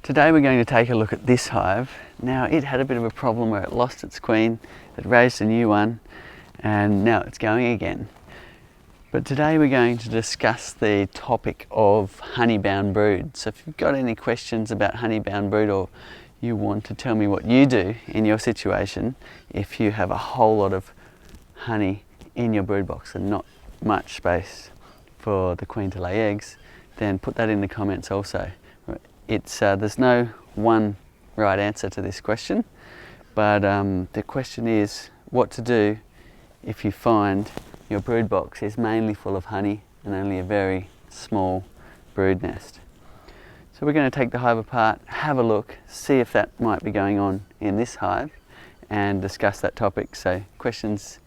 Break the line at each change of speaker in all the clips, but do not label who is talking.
Today we're going to take a look at this hive. Now it had a bit of a problem where it lost its queen, it raised a new one, and now it's going again. But today we're going to discuss the topic of honey-bound brood. So if you've got any questions about honey-bound brood, or you want to tell me what you do in your situation if you have a whole lot of honey in your brood box and not much space for the queen to lay eggs, then put that in the comments also. There's no one right answer to this question, but the question is what to do if you find your brood box is mainly full of honey and only a very small brood nest. So we're going to take the hive apart, have a look, see if that might be going on in this hive, and discuss that topic. So questions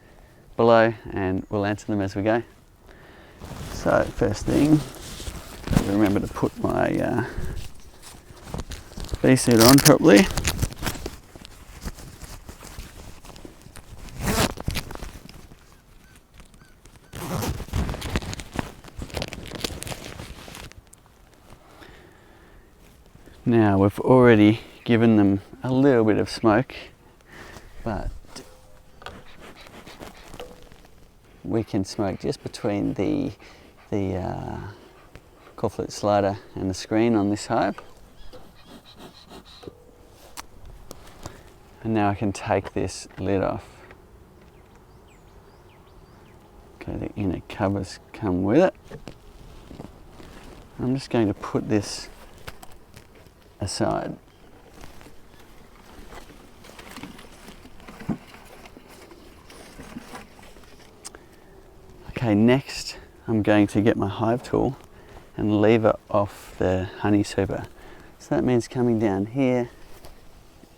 below and we'll answer them as we go. So first thing, remember to put my bee suit on properly. Now we've already given them a little bit of smoke, but we can smoke just between the cork slider and the screen on this hive. And now I can take this lid off. Okay, the inner covers come with it. I'm just going to put this aside. Okay, next I'm going to get my hive tool and lever off the honey super. So that means coming down here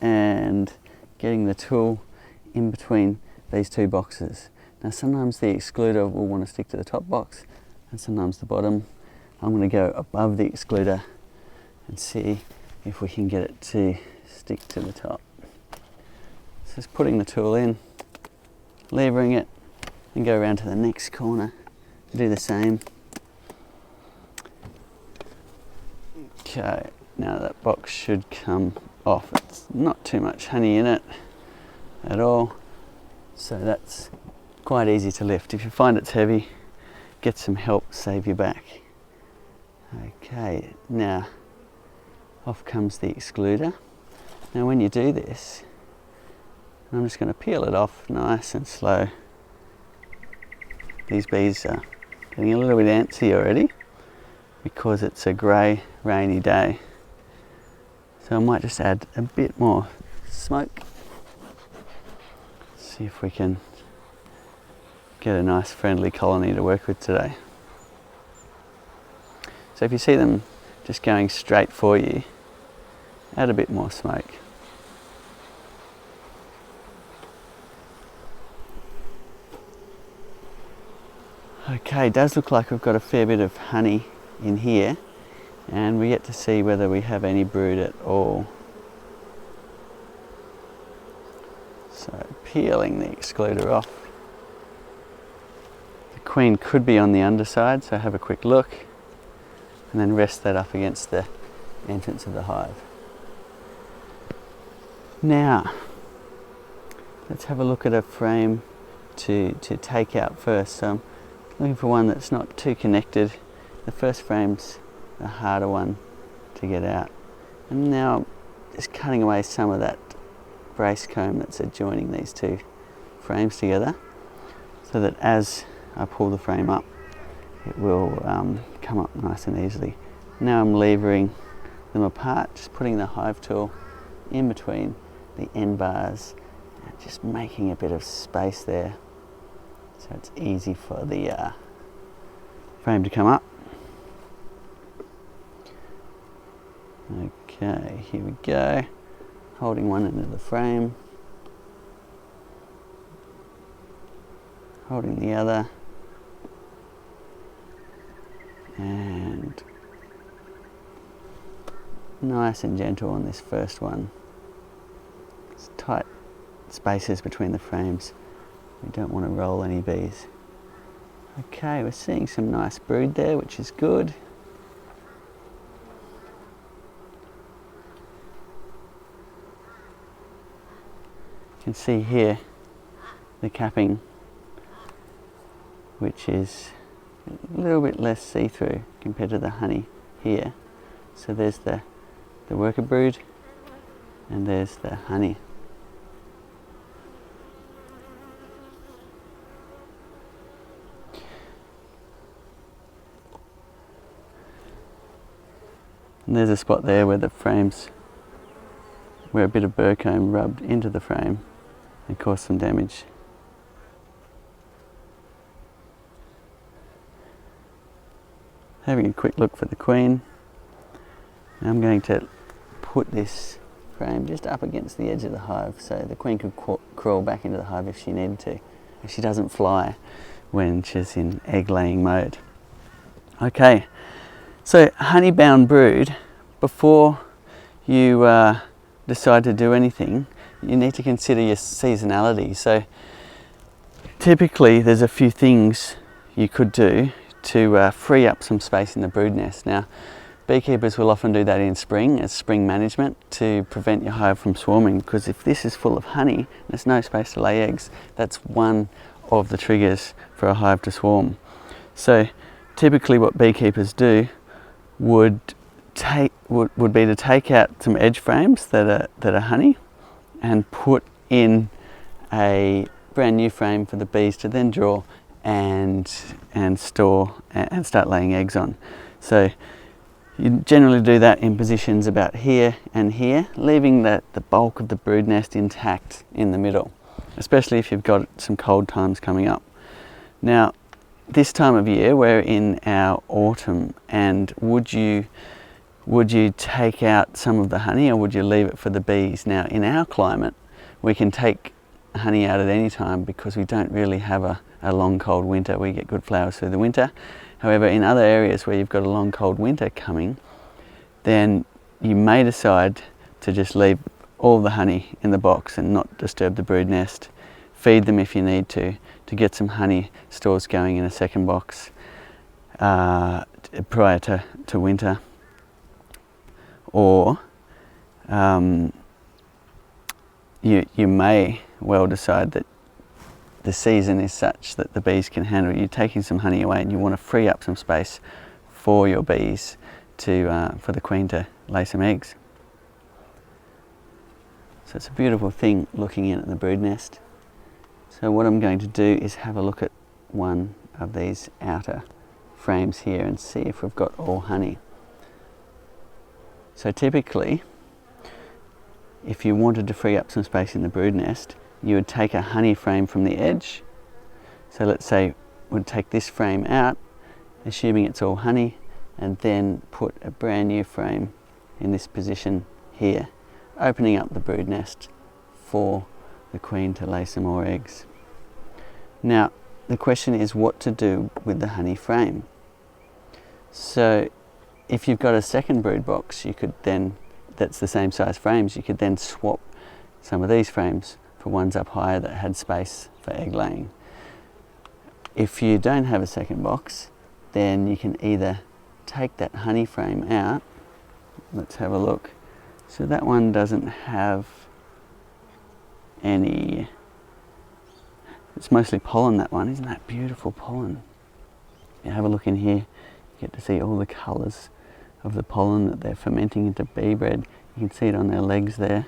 and getting the tool in between these two boxes. Now sometimes the excluder will want to stick to the top box and sometimes the bottom. I'm going to go above the excluder and see if we can get it to stick to the top. So just putting the tool in, levering it, and go around to the next corner, do the same. Okay, now that box should come off. It's not too much honey in it at all, so that's quite easy to lift. If you find it's heavy, get some help, save your back. Okay, now off comes the excluder. Now when you do this, I'm just going to peel it off nice and slow. These bees are getting a little bit antsy already because it's a grey, rainy day. So I might just add a bit more smoke. See if we can get a nice friendly colony to work with today. So if you see them just going straight for you, add a bit more smoke. Okay, it does look like we've got a fair bit of honey in here, and we get to see whether we have any brood at all. So peeling the excluder off. The queen could be on the underside, so have a quick look and then rest that up against the entrance of the hive. Now let's have a look at a frame to take out first. So I'm looking for one that's not too connected. The first frame's a harder one to get out. And now just cutting away some of that brace comb that's adjoining these two frames together, so that as I pull the frame up, it will come up nice and easily. Now I'm levering them apart, just putting the hive tool in between the end bars and just making a bit of space there so it's easy for the frame to come up. Okay, here we go. Holding one end of the frame, holding the other, and nice and gentle on this first one. It's tight spaces between the frames. We don't want to roll any bees. Okay, we're seeing some nice brood there, which is good. can see here the capping, which is a little bit less see-through compared to the honey here. So there's the worker brood, and there's the honey. And there's a spot there where the frames, where a bit of burr comb rubbed into the frame and caused some damage. Having a quick look for the queen. I'm going to put this frame just up against the edge of the hive so the queen could crawl back into the hive if she needed to, if she doesn't fly when she's in egg laying mode. Okay, so honey-bound brood, before you decide to do anything, you need to consider your seasonality. So typically there's a few things you could do to free up some space in the brood nest. Now, beekeepers will often do that in spring as spring management to prevent your hive from swarming, because if this is full of honey and there's no space to lay eggs, that's one of the triggers for a hive to swarm. So typically what beekeepers do would be to take out some edge frames that are honey and put in a brand new frame for the bees to then draw and store and start laying eggs on. So you generally do that in positions about here and here, leaving the bulk of the brood nest intact in the middle, especially if you've got some cold times coming up. Now, this time of year, we're in our autumn, and would you take out some of the honey, or would you leave it for the bees? Now, in our climate, we can take honey out at any time because we don't really have a long cold winter. We get good flowers through the winter. However, in other areas where you've got a long cold winter coming, then you may decide to just leave all the honey in the box and not disturb the brood nest. Feed them if you need to get some honey stores going in a second box prior to winter. Or you may well decide that the season is such that the bees can handle it. You're taking some honey away and you want to free up some space for your bees for the queen to lay some eggs. So it's a beautiful thing looking in at the brood nest. So what I'm going to do is have a look at one of these outer frames here and see if we've got all honey. So typically, if you wanted to free up some space in the brood nest, you would take a honey frame from the edge. So let's say we'd take this frame out, assuming it's all honey, and then put a brand new frame in this position here, opening up the brood nest for the queen to lay some more eggs. Now, the question is what to do with the honey frame. So if you've got a second brood box, you could then, that's the same size frames, you could then swap some of these frames for ones up higher that had space for egg laying. If you don't have a second box, then you can either take that honey frame out. Let's have a look. So that one doesn't have any, it's mostly pollen, that one. Isn't that beautiful pollen? You have a look in here, you get to see all the colours of the pollen that they're fermenting into bee bread. You can see it on their legs there.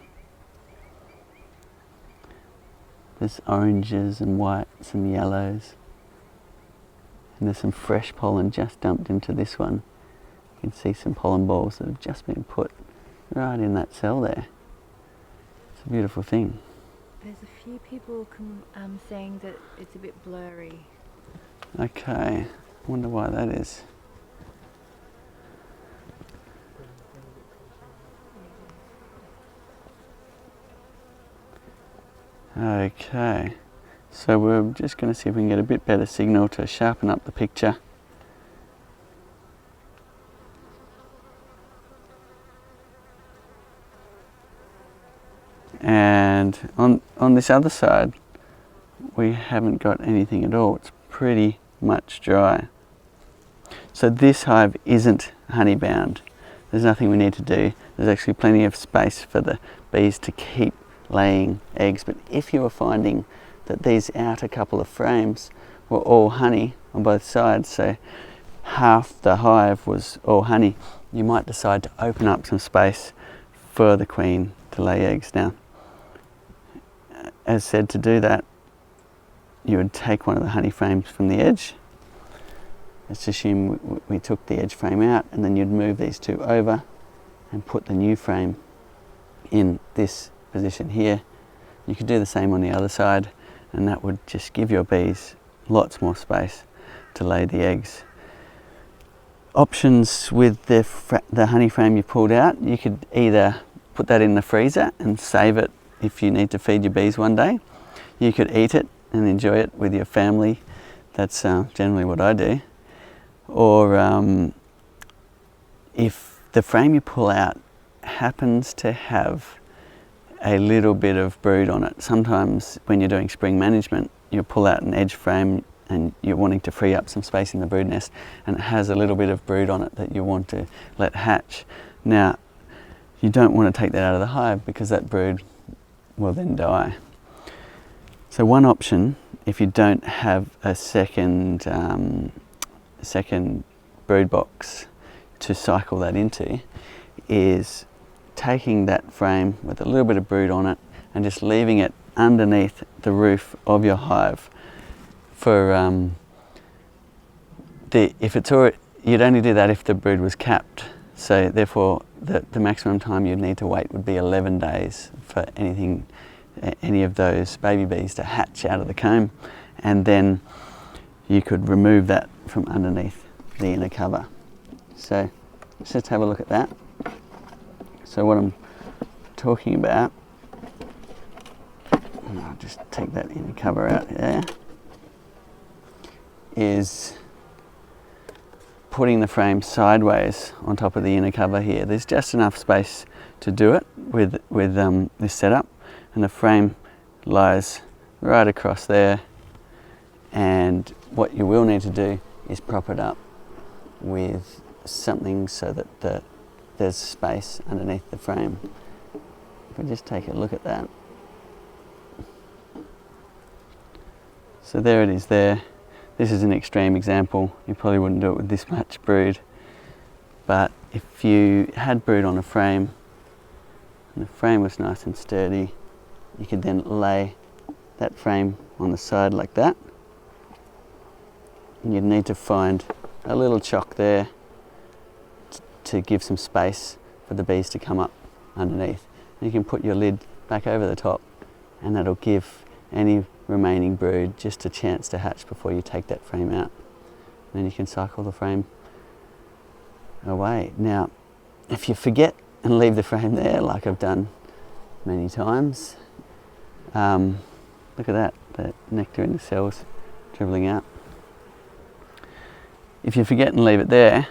There's oranges and whites and yellows. And there's some fresh pollen just dumped into this one. You can see some pollen balls that have just been put right in that cell there. It's a beautiful thing.
There's a few people saying that it's a bit blurry.
Okay, I wonder why that is. Okay, so we're just going to see if we can get a bit better signal to sharpen up the picture. And on this other side, we haven't got anything at all. It's pretty much dry. So this hive isn't honey bound. There's nothing we need to do. There's actually plenty of space for the bees to keep laying eggs. But if you were finding that these outer couple of frames were all honey on both sides, so half the hive was all honey, you might decide to open up some space for the queen to lay eggs. Now, as said, to do that, you would take one of the honey frames from the edge. Let's assume we took the edge frame out, and then you'd move these two over and put the new frame in this position here. You could do the same on the other side, and that would just give your bees lots more space to lay the eggs. Options with the honey frame you pulled out, you could either put that in the freezer and save it if you need to feed your bees one day. You could eat it and enjoy it with your family. That's generally what I do. Or if the frame you pull out happens to have a little bit of brood on it. Sometimes when you're doing spring management, you pull out an edge frame and you're wanting to free up some space in the brood nest, and it has a little bit of brood on it that you want to let hatch. Now, you don't want to take that out of the hive because that brood will then die. So one option, if you don't have a second brood box to cycle that into, is taking that frame with a little bit of brood on it and just leaving it underneath the roof of your hive for you'd only do that if the brood was capped. So therefore the maximum time you'd need to wait would be 11 days for any of those baby bees to hatch out of the comb, and then you could remove that from underneath the inner cover. So let's just have a look at that. So what I'm talking about, and I'll just take that inner cover out there, is putting the frame sideways on top of the inner cover here. There's just enough space to do it with this setup, and the frame lies right across there, and what you will need to do is prop it up with something so that there's space underneath the frame. If we just take a look at that. So there it is there. This is an extreme example. You probably wouldn't do it with this much brood. But if you had brood on a frame, and the frame was nice and sturdy, you could then lay that frame on the side like that. And you'd need to find a little chock there to give some space for the bees to come up underneath. And you can put your lid back over the top, and that'll give any remaining brood just a chance to hatch before you take that frame out. And then you can cycle the frame away. Now, if you forget and leave the frame there, like I've done many times, look at that, the nectar in the cells dribbling out. If you forget and leave it there,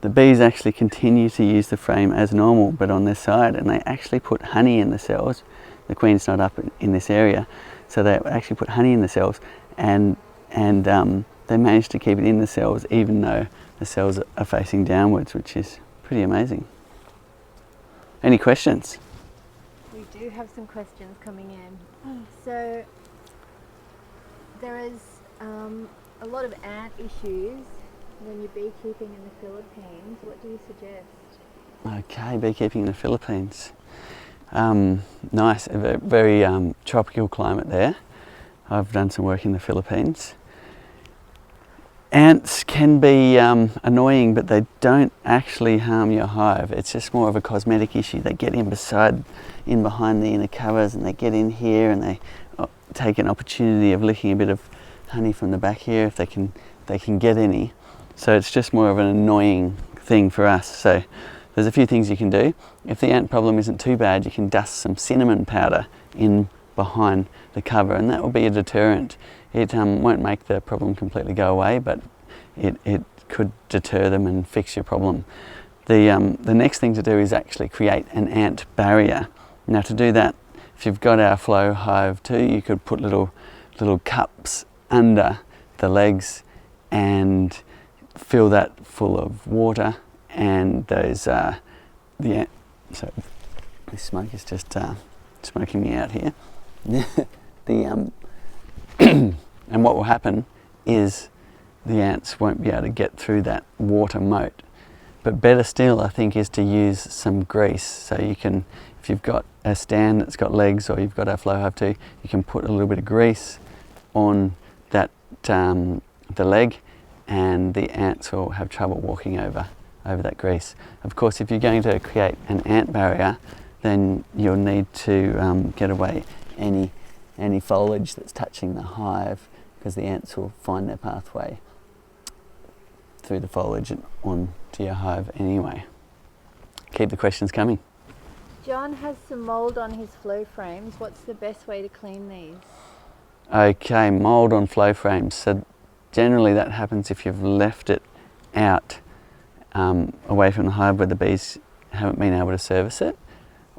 the bees actually continue to use the frame as normal, but on their side, and they actually put honey in the cells. The queen's not up in this area, so they actually put honey in the cells, and they manage to keep it in the cells even though the cells are facing downwards, which is pretty amazing. Any questions?
We do have some questions coming in. So there is a lot of ant issues when you're beekeeping in the Philippines. What do you suggest?
Okay, beekeeping in the Philippines. Nice, a very tropical climate there. I've done some work in the Philippines. Ants can be annoying, but they don't actually harm your hive. It's just more of a cosmetic issue. They get in behind the inner covers, and they get in here, and they take an opportunity of licking a bit of honey from the back here if they can get any. So it's just more of an annoying thing for us. So there's a few things you can do. If the ant problem isn't too bad, you can dust some cinnamon powder in behind the cover, and that will be a deterrent. It won't make the problem completely go away, but it could deter them and fix your problem. The next thing to do is actually create an ant barrier. Now, to do that, if you've got our flow hive too, you could put little cups under the legs and fill that full of water, and those so this smoke is just smoking me out here. And what will happen is the ants won't be able to get through that water moat. But better still, I think, is to use some grease. So you can, if you've got a stand that's got legs, or you've got a flow hive too, you can put a little bit of grease on that the leg, and the ants will have trouble walking over that grease. Of course, if you're going to create an ant barrier, then you'll need to get away any foliage that's touching the hive, because the ants will find their pathway through the foliage and on to your hive anyway. Keep the questions coming.
John has some mould on his flow frames. What's the best way to clean these?
Okay, mould on flow frames. So generally that happens if you've left it out away from the hive where the bees haven't been able to service it,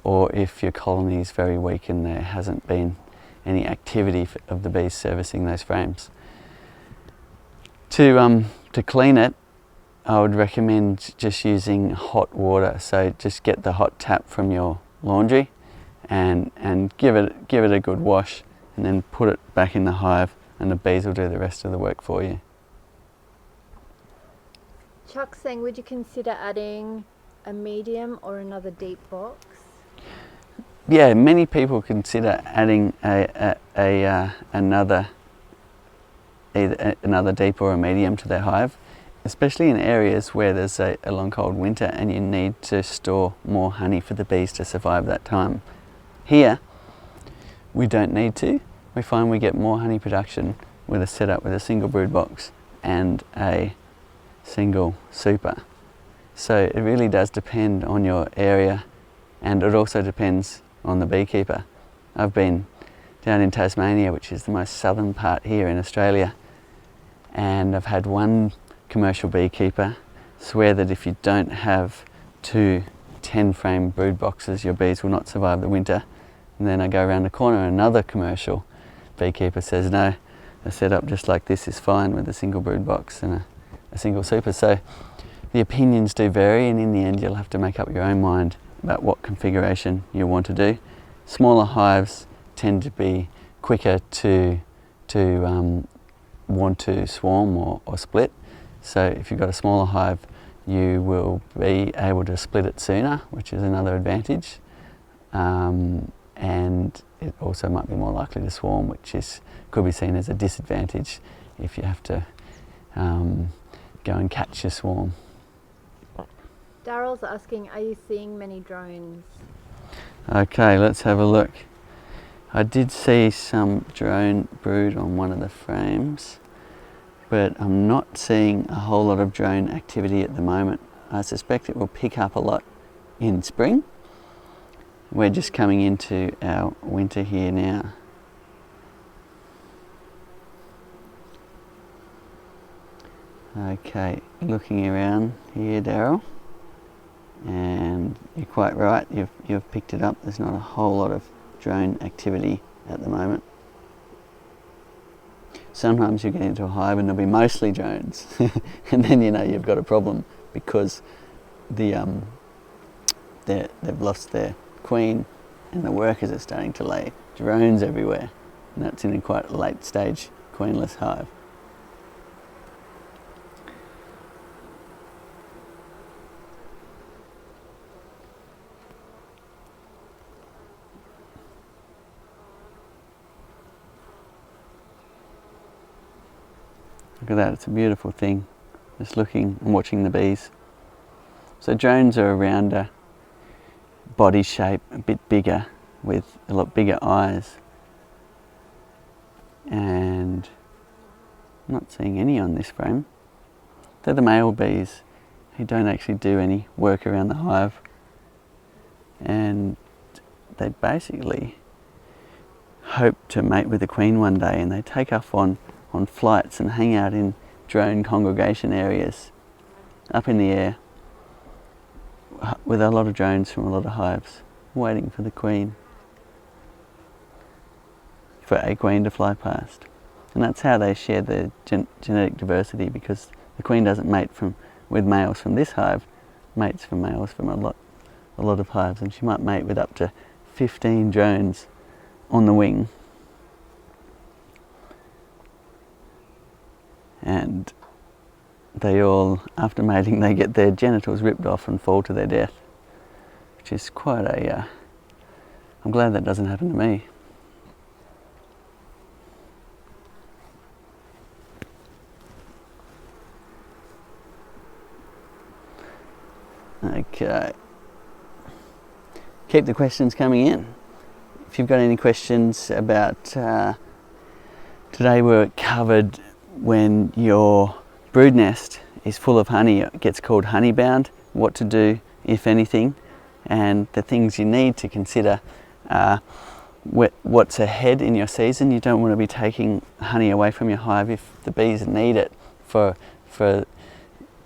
or if your colony is very weak and there hasn't been any activity of the bees servicing those frames. To clean it, I would recommend just using hot water. So just get the hot tap from your laundry and give it a good wash, and then put it back in the hive, and the bees will do the rest of the work for you.
Chuck's saying, would you consider adding a medium or another deep box?
Yeah, many people consider adding another deep or a medium to their hive, especially in areas where there's a long cold winter and you need to store more honey for the bees to survive that time. Here, we don't need to. We find we get more honey production with a setup with a single brood box and a single super. So it really does depend on your area, and it also depends on the beekeeper. I've been down in Tasmania, which is the most southern part here in Australia, and I've had one commercial beekeeper swear that if you don't have 2 10-frame brood boxes, your bees will not survive the winter. And then I go around the corner and another commercial beekeeper says no, a setup just like this is fine with a single brood box and a single super. So the opinions do vary, and in the end you'll have to make up your own mind about what configuration you want to do. Smaller hives tend to be quicker to want to swarm or split. So if you've got a smaller hive, you will be able to split it sooner, which is another advantage. And it also might be more likely to swarm, which could be seen as a disadvantage if you have to go and catch your swarm.
Daryl's asking, are you seeing many drones?
Okay, let's have a look. I did see some drone brood on one of the frames, but I'm not seeing a whole lot of drone activity at the moment. I suspect it will pick up a lot in spring. We're just coming into our winter here now. Okay, looking around here, Daryl, and you're quite right, you've picked it up. There's not a whole lot of drone activity at the moment. Sometimes you get into a hive and there'll be mostly drones and then you know you've got a problem, because they've lost their queen and the workers are starting to lay drones everywhere, and that's in a quite late stage queenless hive. Look at that, it's a beautiful thing, just looking and watching the bees. So drones are around a body shape, a bit bigger, with a lot bigger eyes. And I'm not seeing any on this frame. They're the male bees who don't actually do any work around the hive. And they basically hope to mate with the queen one day, and they take off on flights and hang out in drone congregation areas up in the air with a lot of drones from a lot of hives waiting for the queen, for a queen to fly past. And that's how they share their genetic diversity, because the queen doesn't mate with males from this hive, mates from males from a lot of hives, and she might mate with up to 15 drones on the wing. And they all, after mating, they get their genitals ripped off and fall to their death, which is quite a, I'm glad that doesn't happen to me. Okay. Keep the questions coming in. If you've got any questions about, today we're covered when your brood nest is full of honey, it gets called honey bound, what to do if anything, and the things you need to consider what's ahead in your season. You don't want to be taking honey away from your hive if the bees need it for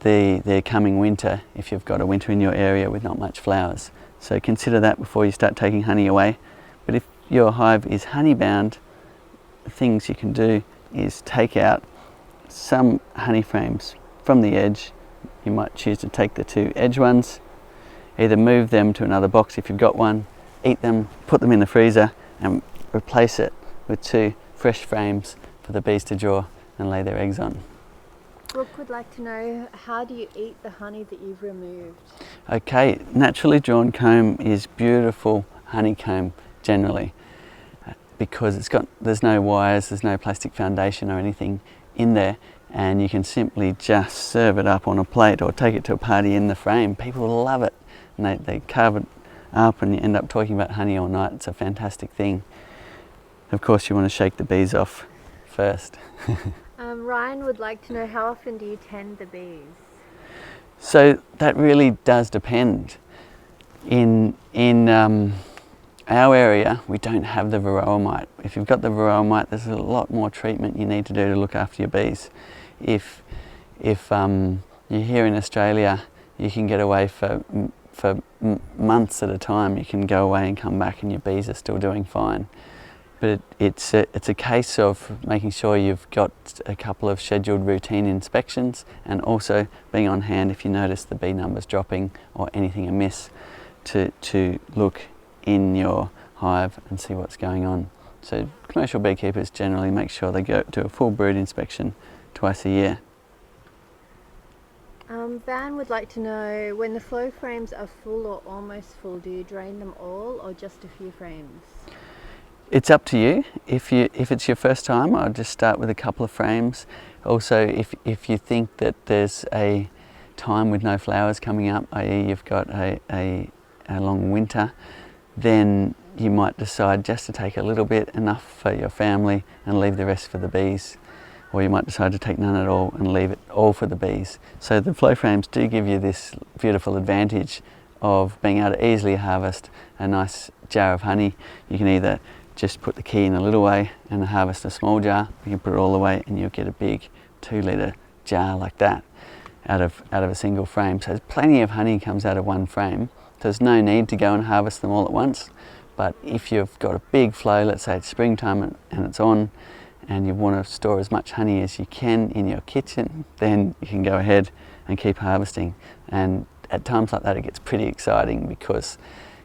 the coming winter, if you've got a winter in your area with not much flowers. So consider that before you start taking honey away. But if your hive is honey bound, the things you can do is take out some honey frames from the edge. You might choose to take the 2 edge ones, either move them to another box if you've got one, eat them, put them in the freezer and replace it with 2 fresh frames for the bees to draw and lay their eggs on.
Brooke would like to know, how do you eat the honey that you've removed?
Okay, naturally drawn comb is beautiful honeycomb generally, because there's no wires, there's no plastic foundation or anything in there, and you can simply just serve it up on a plate or take it to a party in the frame. People love it, and they carve it up and you end up talking about honey all night. It's a fantastic thing. Of course you want to shake the bees off first.
Ryan would like to know, how often do you tend the bees?
So that really does depend. In our area, we don't have the varroa mite. If you've got the varroa mite, there's a lot more treatment you need to do to look after your bees. If you're here in Australia, you can get away for months at a time. You can go away and come back and your bees are still doing fine. But it's a case of making sure you've got a couple of scheduled routine inspections, and also being on hand if you notice the bee numbers dropping or anything amiss, to look in your hive and see what's going on. So commercial beekeepers generally make sure they go do a full brood inspection twice a year.
Van would like to know, when the flow frames are full or almost full, do you drain them all or just a few frames?
It's up to you. If it's your first time, I'll just start with a couple of frames. Also, if you think that there's a time with no flowers coming up, i.e. you've got a long winter, then you might decide just to take a little bit, enough for your family, and leave the rest for the bees. Or you might decide to take none at all and leave it all for the bees. So the flow frames do give you this beautiful advantage of being able to easily harvest a nice jar of honey. You can either just put the key in a little way and harvest a small jar. You can put it all the way and you'll get a big 2-litre jar like that out of a single frame. So plenty of honey comes out of one frame. There's no need to go and harvest them all at once. But if you've got a big flow, let's say it's springtime and it's on, and you want to store as much honey as you can in your kitchen, then you can go ahead and keep harvesting. And at times like that it gets pretty exciting, because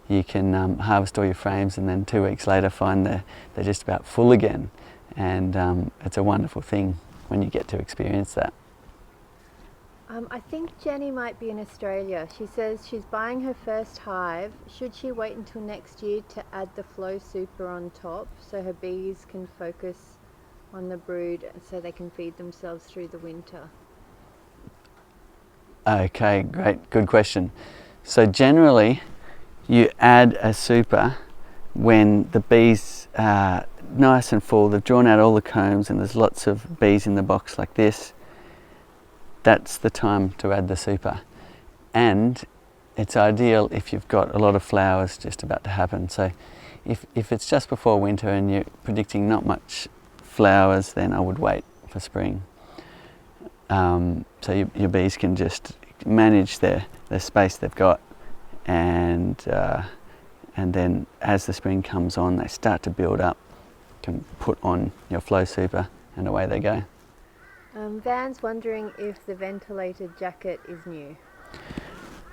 you can harvest all your frames and then 2 weeks later find they're just about full again. And it's a wonderful thing when you get to experience that.
I think Jenny might be in Australia. She says she's buying her first hive. Should she wait until next year to add the flow super on top so her bees can focus on the brood so they can feed themselves through the winter?
Okay, great, good question. So generally you add a super when the bees are nice and full, they've drawn out all the combs and there's lots of bees in the box like this. That's the time to add the super. And it's ideal if you've got a lot of flowers just about to happen. So if it's just before winter and you're predicting not much flowers, then I would wait for spring. So your bees can just manage their space they've got, and then as the spring comes on, they start to build up. You can put on your flow super and away they go.
Van's wondering if the Ventilator Jacket is new.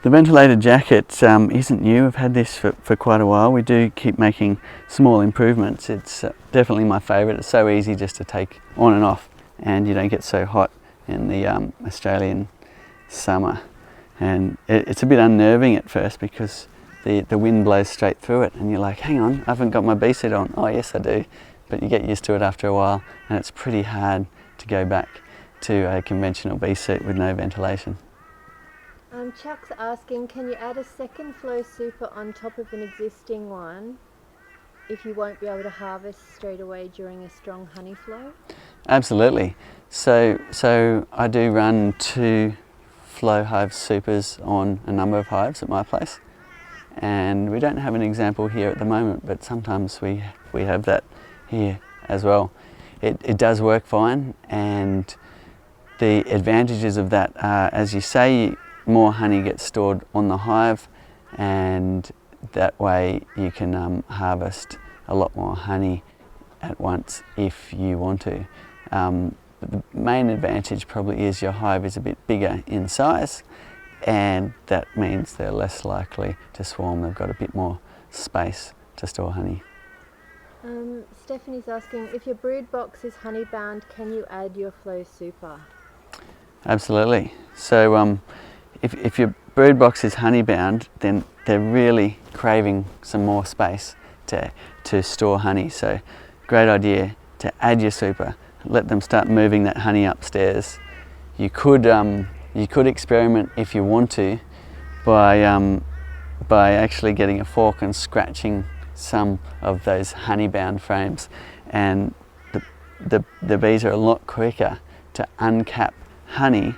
The ventilator jacket isn't new. I've had this for quite a while. We do keep making small improvements. It's definitely my favourite. It's so easy just to take on and off, and you don't get so hot in the Australian summer. And it's a bit unnerving at first because the wind blows straight through it and you're like, hang on, I haven't got my bee suit on. Oh yes I do. But you get used to it after a while, and it's pretty hard to go back to a conventional bee suit with no ventilation.
Chuck's asking, can you add a second flow super on top of an existing one if you won't be able to harvest straight away during a strong honey flow?
Absolutely. So I do run 2 flow hive supers on a number of hives at my place, and we don't have an example here at the moment, but sometimes we have that here as well. It does work fine, and the advantages of that are, as you say, more honey gets stored on the hive, and that way you can harvest a lot more honey at once if you want to. The main advantage probably is your hive is a bit bigger in size, and that means they're less likely to swarm. They've got a bit more space to store honey.
Stephanie's asking, if your brood box is honey bound, can you add your flow super?
Absolutely. So if your brood box is honey bound, then they're really craving some more space to store honey. So great idea to add your super. Let them start moving that honey upstairs. You could experiment if you want to by actually getting a fork and scratching some of those honey bound frames, and the bees are a lot quicker to uncap honey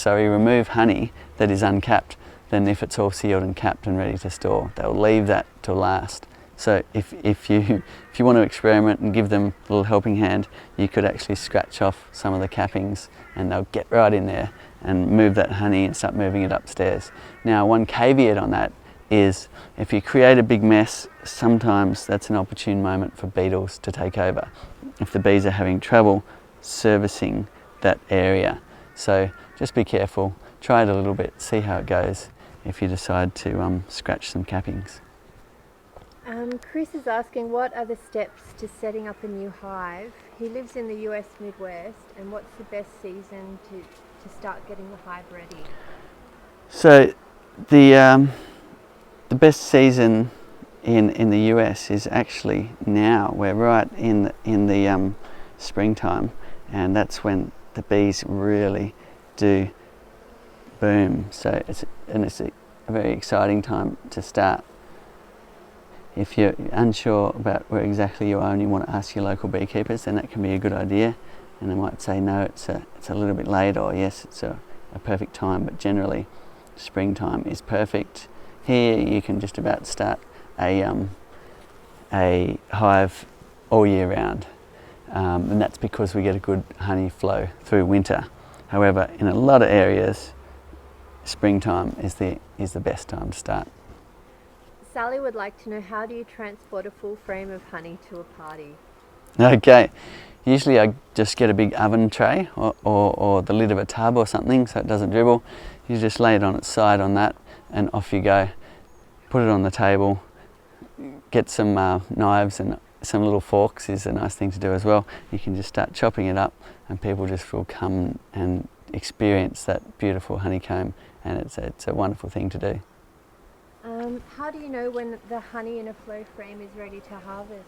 remove honey that is uncapped than if it's all sealed and capped and ready to store. They'll leave that to last. So if you want to experiment and give them a little helping hand, you could actually scratch off some of the cappings and they'll get right in there and move that honey and start moving it upstairs. Now, one caveat on that is if you create a big mess, sometimes that's an opportune moment for beetles to take over if the bees are having trouble servicing that area. So just be careful, try it a little bit, see how it goes if you decide to scratch some cappings.
Chris is asking, what are the steps to setting up a new hive? He lives in the US Midwest, and what's the best season to start getting the hive ready?
So the best season in the US is actually now. We're right in the springtime, and that's when the bees really do boom. So it's a very exciting time to start. If you're unsure about where exactly you are and you want to ask your local beekeepers, then that can be a good idea, and they might say no, it's a little bit late, or yes, it's a perfect time. But generally springtime is perfect. Here you can just about start a hive all year round, and that's because we get a good honey flow through winter. However, in a lot of areas, springtime is the best time to start.
Sally would like to know, how do you transport a full frame of honey to a party?
Okay, usually I just get a big oven tray or the lid of a tub or something so it doesn't dribble. You just lay it on its side on that and off you go. Put it on the table, get some knives and some little forks is a nice thing to do as well. You can just start chopping it up and people just will come and experience that beautiful honeycomb, and it's a wonderful thing to do.
How do you know when the honey in a flow frame is ready to harvest?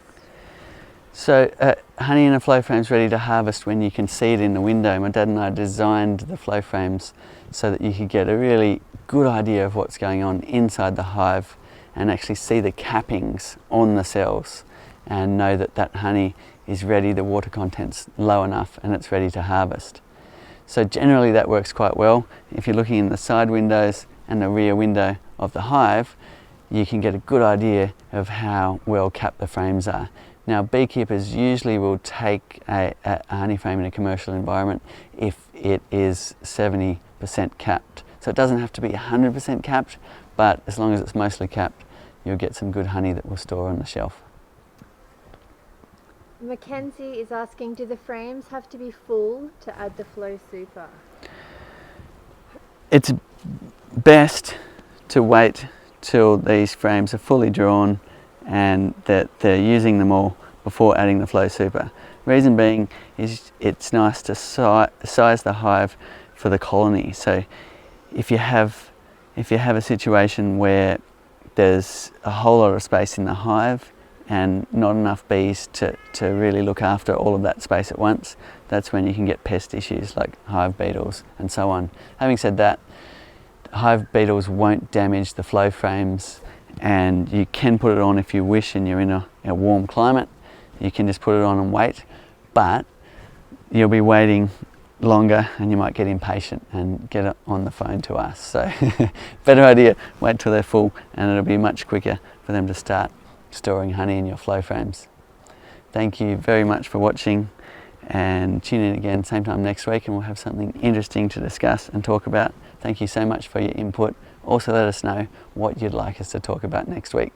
So honey in a flow frame is ready to harvest when you can see it in the window. My dad and I designed the flow frames so that you could get a really good idea of what's going on inside the hive and actually see the cappings on the cells and know that that honey is ready, the water content's low enough and it's ready to harvest. So generally that works quite well. If you're looking in the side windows and the rear window of the hive, you can get a good idea of how well capped the frames are. Now, beekeepers usually will take a honey frame in a commercial environment if it is 70% capped. So it doesn't have to be 100% capped, but as long as it's mostly capped, you'll get some good honey that will store on the shelf.
Mackenzie is asking, do the frames have to be full to add the flow super?
it's best to wait till these frames are fully drawn and that they're using them all before adding the flow super. Reason being is it's nice to size the hive for the colony. So if you have a situation where there's a whole lot of space in the hive and not enough bees to really look after all of that space at once, that's when you can get pest issues like hive beetles and so on. Having said that, hive beetles won't damage the flow frames, and you can put it on if you wish and you're in a warm climate. You can just put it on and wait, but you'll be waiting longer and you might get impatient and get it on the phone to us. So better idea, wait till they're full, and it'll be much quicker for them to start storing honey in your flow frames. Thank you very much for watching, and tune in again same time next week and we'll have something interesting to discuss and talk about. Thank you so much for your input. Also let us know what you'd like us to talk about next week.